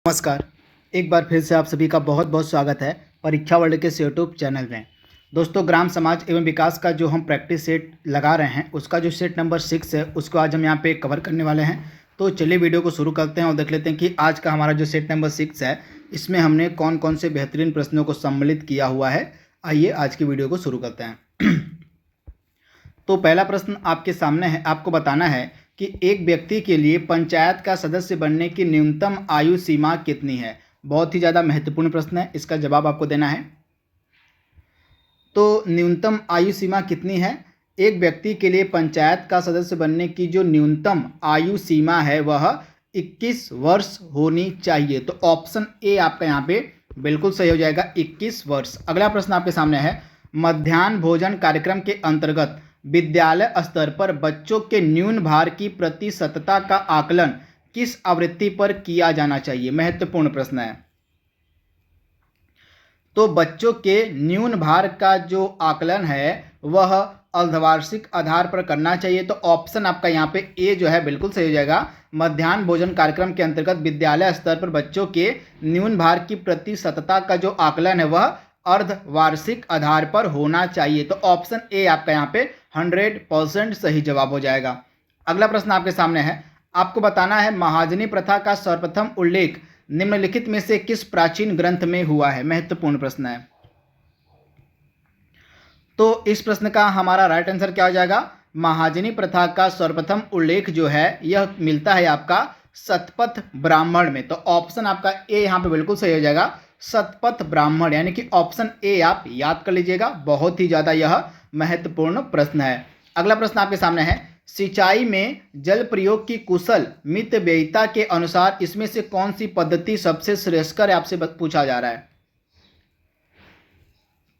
नमस्कार। एक बार फिर से आप सभी का बहुत बहुत स्वागत है परीक्षा वर्ल्ड के यूट्यूब चैनल में। दोस्तों, ग्राम समाज एवं विकास का जो हम प्रैक्टिस सेट लगा रहे हैं उसका जो सेट नंबर 6 है उसको आज हम यहाँ पे कवर करने वाले हैं। तो चलिए वीडियो को शुरू करते हैं और देख लेते हैं कि आज का हमारा जो सेट नंबर 6 है इसमें हमने कौन कौन से बेहतरीन प्रश्नों को सम्मिलित किया हुआ है। आइए आज की वीडियो को शुरू करते हैं। तो पहला प्रश्न आपके सामने है। आपको बताना है कि एक व्यक्ति के लिए पंचायत का सदस्य बनने की न्यूनतम आयु सीमा कितनी है। बहुत ही ज़्यादा महत्वपूर्ण प्रश्न है, इसका जवाब आपको देना है। तो न्यूनतम आयु सीमा कितनी है? एक व्यक्ति के लिए पंचायत का सदस्य बनने की जो न्यूनतम आयु सीमा है वह 21 वर्ष होनी चाहिए। तो ऑप्शन ए आपका यहाँ पे बिल्कुल सही हो जाएगा, 21 वर्ष। अगला प्रश्न आपके सामने है, मध्याह्न भोजन कार्यक्रम के अंतर्गत विद्यालय स्तर पर बच्चों के न्यून भार की प्रतिशतता का आकलन किस आवृत्ति पर किया जाना चाहिए? महत्वपूर्ण प्रश्न है। तो बच्चों के न्यून भार का जो आकलन है वह अर्धवार्षिक आधार पर करना चाहिए। तो ऑप्शन आपका यहाँ पे ए जो है बिल्कुल सही हो जाएगा। मध्याह्न भोजन कार्यक्रम के अंतर्गत विद्यालय स्तर पर बच्चों के न्यून भार की प्रतिशतता का जो आकलन है वह अर्धवार्षिक आधार पर होना चाहिए। तो ऑप्शन ए आपका यहाँ पे 100% सही जवाब हो जाएगा। अगला प्रश्न आपके सामने है। आपको बताना है महाजनी प्रथा का सर्वप्रथम उल्लेख निम्नलिखित में से किस प्राचीन ग्रंथ में हुआ है? महत्वपूर्ण प्रश्न है। तो इस प्रश्न का हमारा राइट आंसर क्या हो जाएगा? महाजनी प्रथा का सर्वप्रथम उल्लेख जो है यह मिलता है आपका शतपथ ब्राह्मण में। तो ऑप्शन आपका ए यहाँ पे बिल्कुल सही हो जाएगा, शतपथ ब्राह्मण, यानी कि ऑप्शन ए आप याद कर लीजिएगा। बहुत ही ज़्यादा यह महत्वपूर्ण प्रश्न है। अगला प्रश्न आपके सामने है, सिंचाई में जल प्रयोग की कुशल मितव्ययिता के अनुसार इसमें से कौन सी पद्धति सबसे श्रेयस्कर है? आपसे पूछा जा रहा है।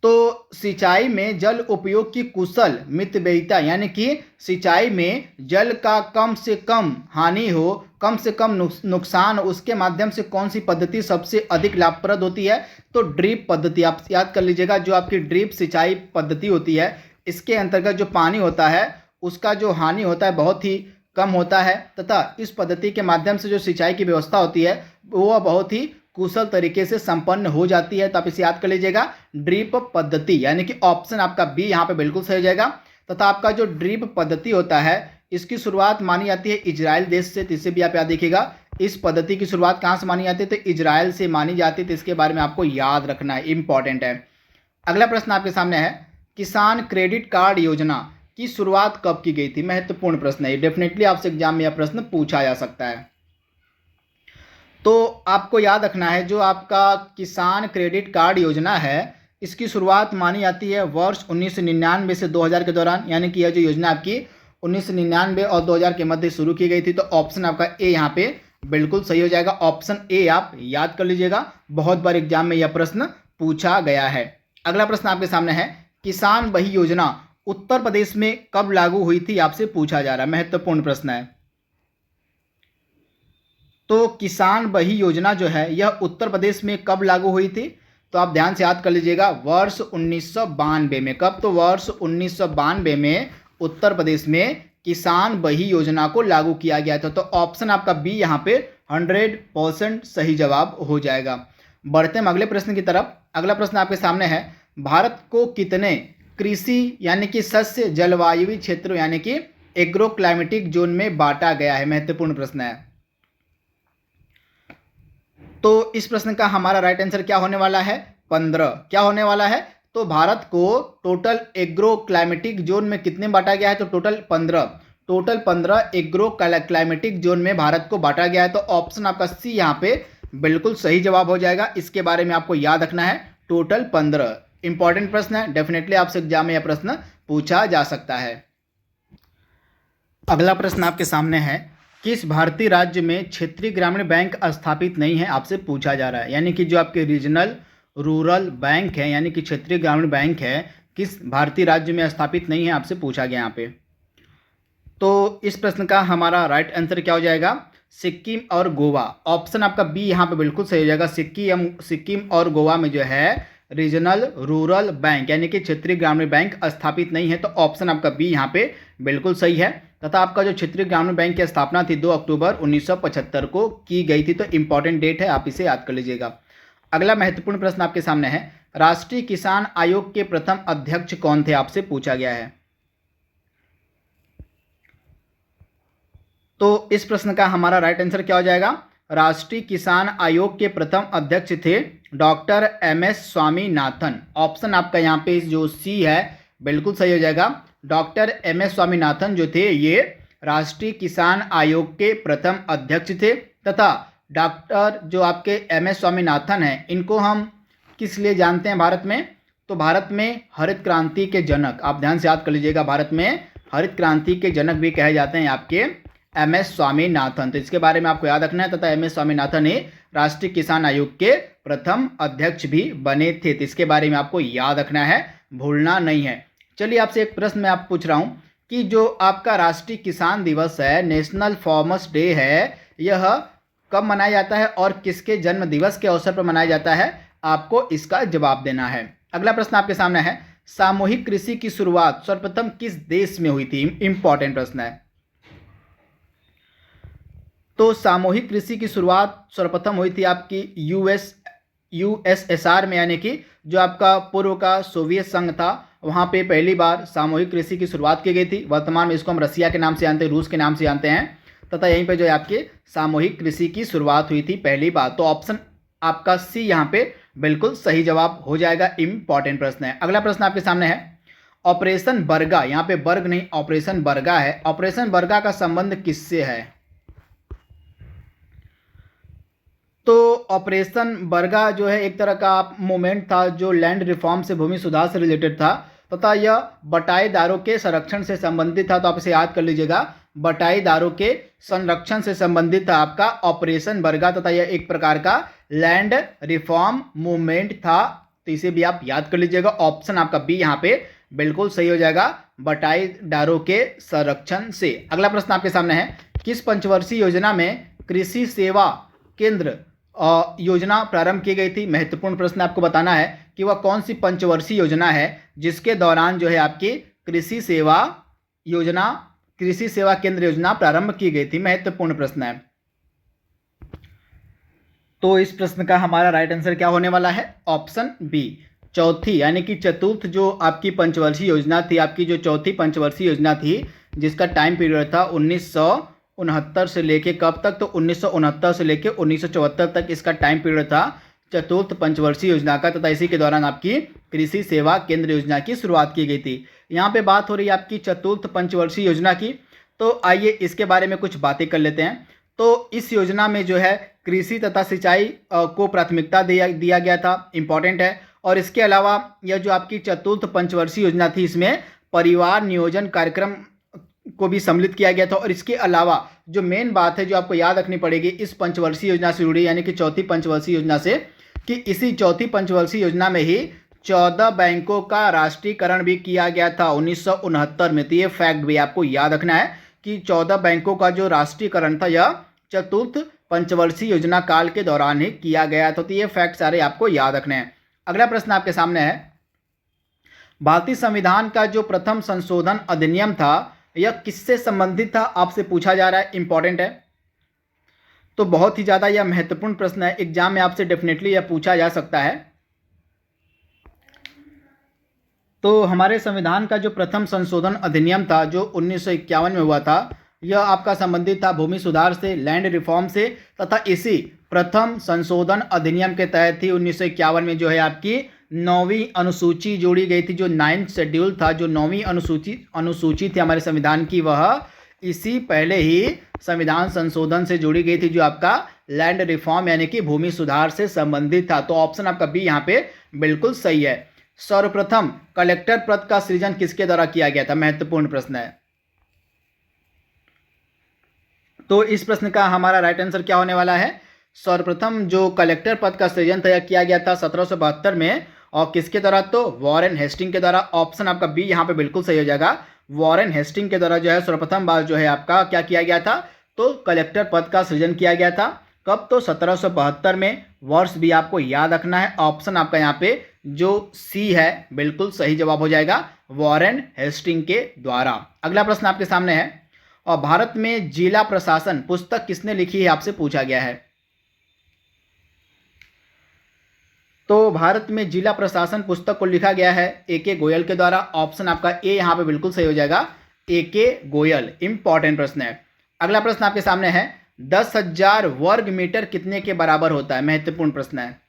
तो सिंचाई में जल उपयोग की कुशल मितव्ययिता यानी कि सिंचाई में जल का कम से कम हानि हो, कम से कम नुकसान, उसके माध्यम से कौन सी पद्धति सबसे अधिक लाभप्रद होती है? तो ड्रिप पद्धति। आप याद कर लीजिएगा, जो आपकी ड्रिप सिंचाई पद्धति होती है इसके अंतर्गत जो पानी होता है उसका जो हानि होता है बहुत ही कम होता है, तथा इस पद्धति के माध्यम से जो सिंचाई की व्यवस्था होती है वो बहुत ही कुशल तरीके से संपन्न हो जाती है। तो आप इसे याद कर लीजिएगा, ड्रिप पद्धति, यानी कि ऑप्शन आपका बी यहाँ पे बिल्कुल सही हो जाएगा। तथा आपका जो ड्रिप पद्धति होता है इसकी शुरुआत मानी जाती है इजराइल देश से। तो इसे भी आप याद देखिएगा, इस पद्धति की शुरुआत कहाँ से मानी जाती है? तो इजराइल से मानी जाती है। तो इसके बारे में आपको याद रखना है, इंपॉर्टेंट है। अगला प्रश्न आपके सामने है, किसान क्रेडिट कार्ड योजना की शुरुआत कब की गई थी? महत्वपूर्ण प्रश्न है, डेफिनेटली आपसे एग्जाम में यह प्रश्न पूछा जा सकता है। तो आपको याद रखना है, जो आपका किसान क्रेडिट कार्ड योजना है इसकी शुरुआत मानी जाती है वर्ष 1999 से 2000 के दौरान, यानी कि यह जो योजना आपकी 1999 और 2000 के मध्य शुरू की गई थी। तो ऑप्शन आपका ए यहाँ पे बिल्कुल सही हो जाएगा। ऑप्शन ए आप याद कर लीजिएगा, बहुत बार एग्जाम में यह प्रश्न पूछा गया है। अगला प्रश्न आपके सामने है, किसान बही योजना उत्तर प्रदेश में कब लागू हुई थी? आपसे पूछा जा रहा है, महत्वपूर्ण प्रश्न है। तो किसान बही योजना जो है यह उत्तर प्रदेश में कब लागू हुई थी? तो आप ध्यान से याद कर लीजिएगा, वर्ष 1992 में। कब? तो वर्ष 1992 में उत्तर प्रदेश में किसान बही योजना को लागू किया गया था। तो ऑप्शन आपका बी यहाँ पे 100% सही जवाब हो जाएगा। बढ़ते हम अगले प्रश्न की तरफ। अगला प्रश्न आपके सामने है, भारत को कितने कृषि यानी कि शस्य जलवायु क्षेत्रों यानी कि एग्रो क्लाइमेटिक जोन में बांटा गया है? महत्वपूर्ण प्रश्न है। तो इस प्रश्न का हमारा राइट आंसर क्या होने वाला है? 15। क्या होने वाला है? तो भारत को टोटल एग्रो क्लाइमेटिक जोन में कितने बांटा गया है? तो टोटल 15 एग्रो क्लाइमेटिक जोन में भारत को बांटा गया है। तो ऑप्शन आपका सी यहाँ पे बिल्कुल सही जवाब हो जाएगा। इसके बारे में आपको याद रखना है, टोटल 15। इंपॉर्टेंट प्रश्न है, डेफिनेटली आपसे एग्जाम में यह प्रश्न पूछा जा सकता है। अगला प्रश्न आपके सामने है, किस भारतीय राज्य में क्षेत्रीय ग्रामीण बैंक स्थापित नहीं है? आपसे पूछा जा रहा है, यानी कि जो आपके रीजनल रूरल बैंक है यानी कि क्षेत्रीय ग्रामीण बैंक है किस भारतीय राज्य में स्थापित नहीं है? आपसे पूछा गया यहाँ पे। तो इस प्रश्न का हमारा राइट आंसर क्या हो जाएगा? सिक्किम और गोवा। ऑप्शन आपका बी यहाँ पे बिल्कुल सही हो जाएगा। सिक्किम और गोवा में जो है रीजनल रूरल बैंक यानी कि क्षेत्रीय ग्रामीण बैंक स्थापित नहीं है। तो ऑप्शन आपका बी यहाँ पे बिल्कुल सही है। तथा आपका जो क्षेत्रीय ग्रामीण बैंक की स्थापना थी 2 अक्टूबर 1975 को की गई थी। तो इंपॉर्टेंट डेट है, आप इसे याद कर लीजिएगा। अगला महत्वपूर्ण प्रश्न आपके सामने है, राष्ट्रीय किसान आयोग के प्रथम अध्यक्ष कौन थे, आपसे पूछा गया है। तो इस प्रश्न का हमारा राइट आंसर क्या हो जाएगा, राष्ट्रीय किसान आयोग के प्रथम अध्यक्ष थे डॉक्टर MS स्वामीनाथन। ऑप्शन आपका यहाँ पे जो सी है बिल्कुल सही हो जाएगा। डॉक्टर MS स्वामीनाथन जो थे ये राष्ट्रीय किसान आयोग के प्रथम अध्यक्ष थे। तथा डॉक्टर जो आपके MS स्वामीनाथन हैं, इनको हम किस लिए जानते हैं भारत में, तो भारत में हरित क्रांति के जनक, आप ध्यान से याद कर लीजिएगा, भारत में हरित क्रांति के जनक भी कहे जाते हैं आपके MS स्वामीनाथन। तो इसके बारे में आपको याद रखना है। तथा MS स्वामीनाथन ही राष्ट्रीय किसान आयोग के प्रथम अध्यक्ष भी बने थे। तो इसके बारे में आपको याद रखना है, भूलना नहीं है। चलिए आपसे एक प्रश्न मैं आप पूछ रहा हूँ कि जो आपका राष्ट्रीय किसान दिवस है, नेशनल फार्मर्स डे है, यह कब मनाया जाता है और किसके जन्म दिवस के अवसर पर मनाया जाता है, आपको इसका जवाब देना है। अगला प्रश्न आपके सामने है, सामूहिक कृषि की शुरुआत सर्वप्रथम किस देश में हुई थी। इंपॉर्टेंट प्रश्न है। तो सामूहिक कृषि की शुरुआत सर्वप्रथम हुई थी आपकी USSR में, यानी कि जो आपका पूर्व का सोवियत संघ था, वहाँ पे पहली बार सामूहिक कृषि की शुरुआत की गई थी। वर्तमान में इसको हम रसिया के नाम से जानते हैं, रूस के नाम से जानते हैं। तथा यहीं पे जो है आपकी सामूहिक कृषि की शुरुआत हुई थी पहली बार। तो ऑप्शन आपका सी यहाँ पे बिल्कुल सही जवाब हो जाएगा। इंपॉर्टेंट प्रश्न है। अगला प्रश्न आपके सामने है, ऑपरेशन बर्गा, यहाँ पे बर्ग नहीं ऑपरेशन बर्गा है, ऑपरेशन बर्गा का संबंध किससे है। तो ऑपरेशन बर्गा जो है एक तरह का मूवमेंट था जो लैंड रिफॉर्म से, भूमि सुधार से रिलेटेड था। तथा यह बटाईदारों के संरक्षण से संबंधित था। तो आप इसे याद कर लीजिएगा, बटाईदारों के संरक्षण से संबंधित था आपका ऑपरेशन बर्गा। तथा यह एक प्रकार का लैंड रिफॉर्म मूवमेंट था। तो इसे भी आप याद कर लीजिएगा। ऑप्शन आपका बी यहाँ पे बिल्कुल सही हो जाएगा, बटाईदारों के संरक्षण से। अगला प्रश्न आपके सामने है, किस पंचवर्षीय योजना में कृषि सेवा केंद्र योजना प्रारंभ की गई थी। महत्वपूर्ण प्रश्न आपको बताना है कि वह कौन सी पंचवर्षीय योजना है जिसके दौरान जो है आपकी कृषि सेवा केंद्र योजना प्रारंभ की गई थी। महत्वपूर्ण प्रश्न है। तो इस प्रश्न का हमारा राइट आंसर क्या होने वाला है, ऑप्शन बी, चौथी यानी कि चतुर्थ जो आपकी पंचवर्षीय योजना थी, आपकी जो चौथी पंचवर्षीय योजना थी जिसका टाइम पीरियड था 1969 से लेके कब तक, तो 1969 से लेके 1974 तक इसका टाइम पीरियड था चतुर्थ पंचवर्षीय योजना का। तथा इसी के दौरान आपकी कृषि सेवा केंद्र योजना की शुरुआत की गई थी। यहाँ पे बात हो रही है आपकी चतुर्थ पंचवर्षीय योजना की। तो आइए इसके बारे में कुछ बातें कर लेते हैं। तो इस योजना में जो है कृषि तथा सिंचाई को प्राथमिकता दिया गया था, इंपॉर्टेंट है। और इसके अलावा यह जो आपकी चतुर्थ पंचवर्षीय योजना थी, इसमें परिवार नियोजन कार्यक्रम को भी सम्मिलित किया गया था। और इसके अलावा जो मेन बात है जो आपको याद रखनी पड़ेगी इस पंचवर्षीय योजना से जुड़ी, यानी कि चौथी पंचवर्षीय योजना से, कि इसी चौथी पंचवर्षीय योजना में ही 14 बैंकों का राष्ट्रीयकरण भी किया गया था 1969 में। तो ये फैक्ट भी आपको याद रखना है कि 14 बैंकों का जो राष्ट्रीयकरण था यह चतुर्थ पंचवर्षीय योजना काल के दौरान ही किया गया था। तो ये फैक्ट सारे आपको याद रखने हैं। अगला प्रश्न आपके सामने है, भारतीय संविधान का जो प्रथम संशोधन अधिनियम था यह किससे संबंधित था, आपसे पूछा जा रहा है, इंपॉर्टेंट है। तो बहुत ही ज़्यादा यह महत्वपूर्ण प्रश्न है, एग्जाम में आपसे डेफिनेटली यह पूछा जा सकता है। तो हमारे संविधान का जो प्रथम संशोधन अधिनियम था जो 1951 में हुआ था, यह आपका संबंधित था भूमि सुधार से, लैंड रिफॉर्म से। तथा इसी प्रथम संशोधन अधिनियम के तहत ही 1951 में जो है आपकी 9वीं अनुसूची जोड़ी गई थी। जो 9th शेड्यूल था, जो 9वीं अनुसूची थी हमारे संविधान की, वह इसी पहले ही संविधान संशोधन से जोड़ी गई थी जो आपका लैंड रिफॉर्म यानी कि भूमि सुधार से संबंधित था। तो ऑप्शन आपका बी यहाँ पे बिल्कुल सही है। सर्वप्रथम कलेक्टर पद का सृजन किसके द्वारा किया गया था, महत्वपूर्ण प्रश्न है। तो इस प्रश्न का हमारा राइट आंसर क्या होने वाला है, सर्वप्रथम जो कलेक्टर पद का सृजन तय किया गया था 1772 में, और किसके द्वारा, तो वॉरेन हेस्टिंग के द्वारा। ऑप्शन आपका बी यहाँ पे बिल्कुल सही हो जाएगा। वॉरेन हेस्टिंग के द्वारा जो है सर्वप्रथम बार जो है आपका क्या किया गया था, तो कलेक्टर पद का सृजन किया गया था। कब, तो 1772 में। वर्ष भी आपको याद रखना है। ऑप्शन आपका यहाँ पे जो सी है बिल्कुल सही जवाब हो जाएगा, वॉरेन हेस्टिंग के द्वारा। अगला प्रश्न आपके सामने है, और भारत में जिला प्रशासन पुस्तक किसने लिखी है, आपसे पूछा गया है। तो भारत में जिला प्रशासन पुस्तक को लिखा गया है A.K. गोयल के द्वारा। ऑप्शन आपका ए यहाँ पे बिल्कुल सही हो जाएगा, A.K. गोयल। इंपॉर्टेंट प्रश्न है। अगला प्रश्न आपके सामने है, 10,000 वर्ग मीटर कितने के बराबर होता है? महत्वपूर्ण प्रश्न है।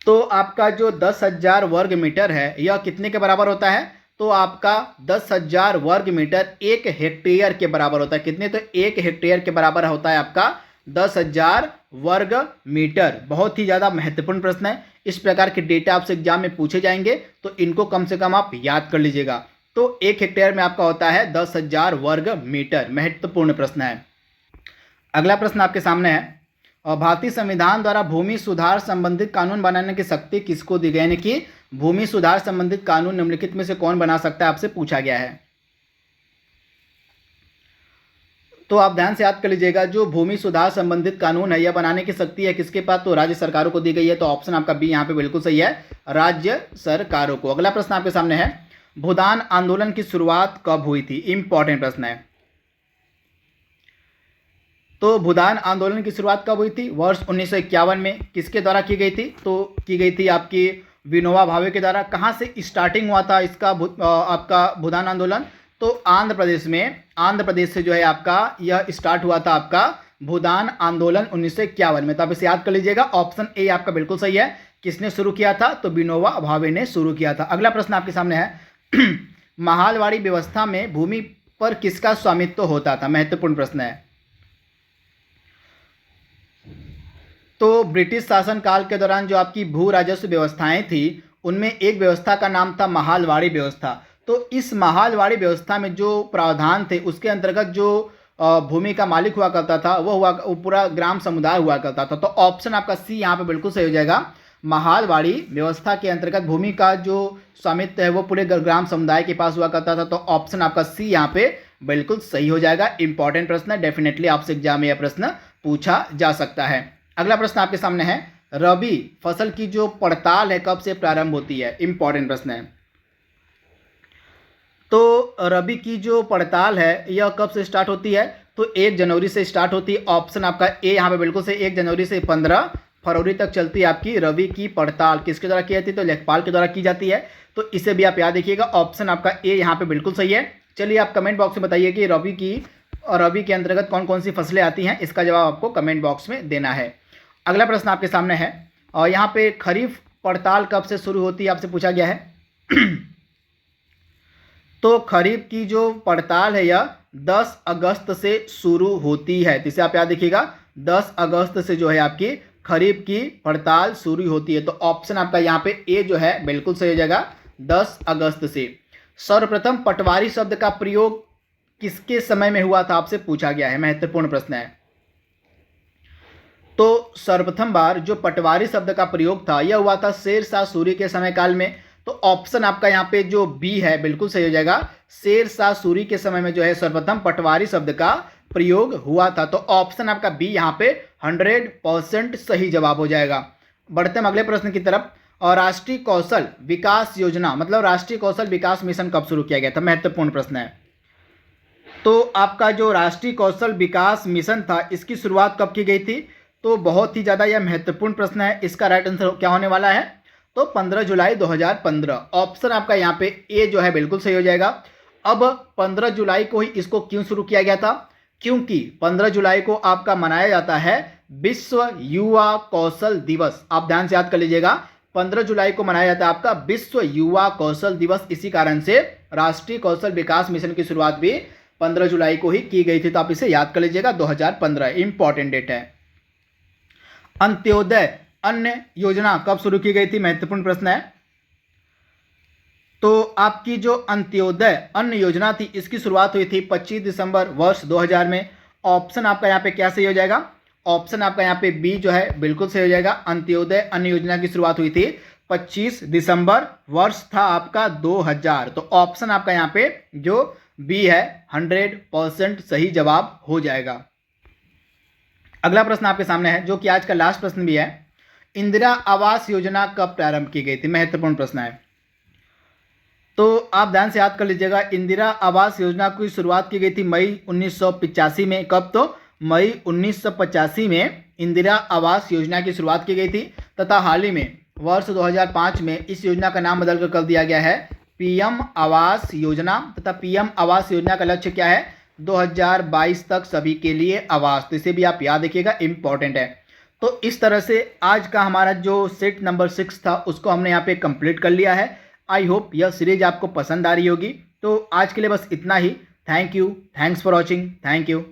तो आपका जो 10,000 वर्ग मीटर है यह कितने के बराबर होता है? तो आपका 10,000 वर्ग मीटर 1 हेक्टेयर के बराबर होता है। कितने? तो 1 हेक्टेयर के बराबर होता है आपका 10,000 वर्ग मीटर। बहुत ही ज़्यादा महत्वपूर्ण प्रश्न है। इस प्रकार के डेटा आपसे एग्जाम में पूछे जाएंगे तो इनको कम से कम आप याद कर लीजिएगा। तो 1 हेक्टेयर में आपका होता है 10,000 वर्ग मीटर। महत्वपूर्ण प्रश्न है। अगला प्रश्न आपके सामने है, और भारतीय संविधान द्वारा भूमि सुधार संबंधित कानून बनाने की शक्ति किसको दी गई? यानी कि भूमि सुधार संबंधित कानून निम्नलिखित में से कौन बना सकता है, आपसे पूछा गया है। तो आप ध्यान से याद कर लीजिएगा, जो भूमि सुधार संबंधित कानून है यह बनाने की शक्ति है किसके पास? तो राज्य सरकारों को दी गई है। तो ऑप्शन आपका बी यहाँ पे बिल्कुल सही है, राज्य सरकारों को। अगला प्रश्न आपके सामने है, भूदान आंदोलन की शुरुआत कब हुई थी? इंपॉर्टेंट प्रश्न है। तो भूदान आंदोलन की शुरुआत कब हुई थी? वर्ष 1951 में। किसके द्वारा की गई थी? तो की गई थी आपकी विनोबा भावे के द्वारा। कहाँ से स्टार्टिंग हुआ था इसका आपका भूदान आंदोलन? तो आंध्र प्रदेश में, आंध्र प्रदेश से जो है आपका यह स्टार्ट हुआ था आपका भूदान आंदोलन 1951 में। तो आप इसे याद कर लीजिएगा, ऑप्शन ए आपका बिल्कुल सही है। किसने शुरू किया था? तो विनोबा भावे ने शुरू किया था। अगला प्रश्न आपके सामने है, महालवाड़ी व्यवस्था में भूमि पर किसका स्वामित्व होता था? महत्वपूर्ण प्रश्न है। तो ब्रिटिश शासन काल के दौरान जो आपकी भू राजस्व व्यवस्थाएं थी उनमें एक व्यवस्था का नाम था महालवाड़ी व्यवस्था। तो इस महालवाड़ी व्यवस्था में जो प्रावधान थे उसके अंतर्गत जो भूमि का मालिक हुआ करता था वो पूरा ग्राम समुदाय हुआ करता था। तो ऑप्शन आपका सी यहाँ पे बिल्कुल सही हो जाएगा। महालवाड़ी व्यवस्था के अंतर्गत भूमि का जो स्वामित्व है वो पूरे ग्राम समुदाय के पास हुआ करता था। तो ऑप्शन आपका सी यहाँ पे बिल्कुल सही हो जाएगा। इंपॉर्टेंट प्रश्न है, डेफिनेटली आपसे एग्जाम में यह प्रश्न पूछा जा सकता है। अगला प्रश्न आपके सामने है, रबी फसल की जो पड़ताल है कब से प्रारंभ होती है? इंपॉर्टेंट प्रश्न है। तो रबी की जो पड़ताल है यह कब से स्टार्ट होती है? तो 1 जनवरी से स्टार्ट होती है। ऑप्शन आपका ए यहाँ पे बिल्कुल से 1 जनवरी से 15 फरवरी तक चलती है आपकी रबी की पड़ताल। किसके द्वारा की जाती है? तो लेखपाल के द्वारा की जाती है। तो इसे भी आप याद रखिएगा, ऑप्शन आपका ए यहाँ पे बिल्कुल सही है। चलिए आप कमेंट बॉक्स में बताइए कि रबी के अंतर्गत कौन कौन सी फसलें आती हैं। इसका जवाब आपको कमेंट बॉक्स में देना है। अगला प्रश्न आपके सामने है, और यहाँ पे खरीफ पड़ताल कब से शुरू होती है आपसे पूछा गया है। तो खरीफ की जो पड़ताल है यह 10 अगस्त से शुरू होती है। तो इसे आप याद रखिएगा, 10 अगस्त से जो है आपकी खरीफ की पड़ताल शुरू होती है। तो ऑप्शन आपका यहाँ पे ए जो है बिल्कुल सही हो जाएगा, 10 अगस्त से। सर्वप्रथम पटवारी शब्द का प्रयोग किसके समय में हुआ था आपसे पूछा गया है? महत्वपूर्ण प्रश्न है। तो सर्वप्रथम बार जो पटवारी शब्द का प्रयोग था यह हुआ था शेरशाह सूरी के समय काल में। तो ऑप्शन आपका यहाँ पे जो बी है बिल्कुल सही हो जाएगा। शेरशाह सूरी के समय में जो है सर्वप्रथम पटवारी शब्द का प्रयोग हुआ था। तो ऑप्शन आपका बी यहाँ पे 100% सही जवाब हो जाएगा। बढ़ते हम अगले प्रश्न की तरफ। और राष्ट्रीय कौशल विकास योजना मतलब राष्ट्रीय कौशल विकास मिशन कब शुरू किया गया था? महत्वपूर्ण प्रश्न है। तो आपका जो राष्ट्रीय कौशल विकास मिशन था इसकी शुरुआत कब की गई थी? तो बहुत ही ज़्यादा यह महत्वपूर्ण प्रश्न है। इसका राइट आंसर क्या होने वाला है? तो 15 जुलाई 2015। ऑप्शन आपका यहाँ पे ए जो है बिल्कुल सही हो जाएगा। अब 15 जुलाई को ही इसको क्यों शुरू किया गया था? क्योंकि 15 जुलाई को आपका मनाया जाता है विश्व युवा कौशल दिवस। आप ध्यान से याद कर लीजिएगा, 15 जुलाई को मनाया जाता है आपका विश्व युवा कौशल दिवस। इसी कारण से राष्ट्रीय कौशल विकास मिशन की शुरुआत भी 15 जुलाई को ही की गई थी। तो आप इसे याद कर लीजिएगा, 2015 इंपॉर्टेंट डेट है। अंत्योदय अन्न योजना कब शुरू की गई थी? महत्वपूर्ण प्रश्न है। तो आपकी जो अंत्योदय अन्न योजना थी इसकी शुरुआत हुई थी 25 दिसंबर वर्ष 2000 में। ऑप्शन आपका यहाँ पे क्या सही हो जाएगा? ऑप्शन आपका यहाँ पे बी जो है बिल्कुल सही हो जाएगा। अंत्योदय अन्न योजना की शुरुआत हुई थी 25 दिसंबर, वर्ष था आपका 2000। तो ऑप्शन आपका यहाँ पे जो बी है 100% सही जवाब हो जाएगा। अगला प्रश्न आपके सामने है जो कि आज का लास्ट प्रश्न भी है। इंदिरा आवास योजना कब प्रारंभ की गई थी? महत्वपूर्ण प्रश्न है। तो आप ध्यान से याद कर लीजिएगा, इंदिरा आवास योजना की शुरुआत की गई थी मई 1985 में। कब? तो मई 1985 में इंदिरा आवास योजना की शुरुआत की गई थी तथा हाल ही में वर्ष 2005 में इस योजना का नाम बदलकर कर दिया गया है पीएम आवास योजना। तथा पीएम आवास योजना का लक्ष्य क्या है? 2022 तक सभी के लिए आवास। तो इसे भी आप याद रखिएगा, इंपॉर्टेंट है। तो इस तरह से आज का हमारा जो सेट नंबर 6 था उसको हमने यहाँ पे कंप्लीट कर लिया है। आई होप यह सीरीज आपको पसंद आ रही होगी। तो आज के लिए बस इतना ही। Thank you, thanks for watching, thank you.